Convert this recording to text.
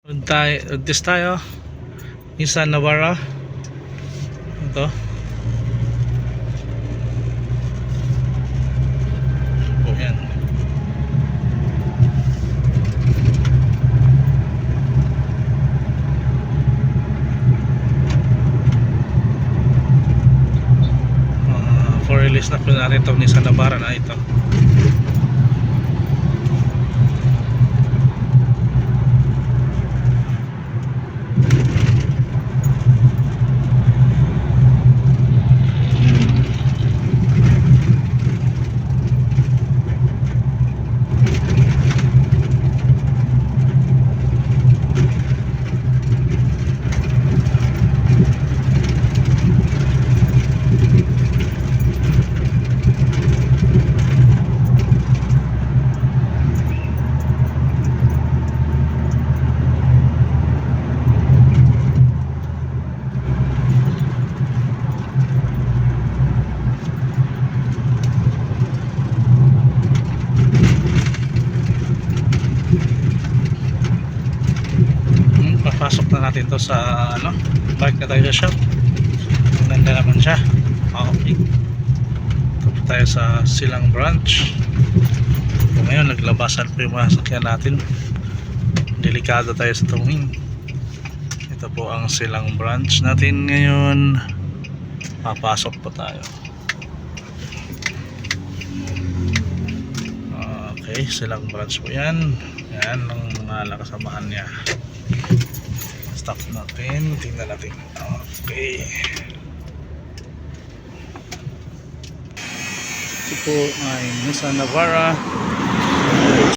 This tayo Nissan Navara. Ito po yan. For release na po natin itong Nissan Navara na ito. Papasok na natin to sa park na tayo sa shop. Maganda naman siya. Okay, ito po tayo sa Silang branch. So, ngayon naglabasan po yung mga sakyan natin. Delikado tayo sa tumingin. Ito po ang Silang branch natin ngayon. Papasok po tayo. Okay, Silang branch po yan. Yan ang mga kasamahan niya. Stop natin, tingnan natin. Okay, ito po ay Nissan Navara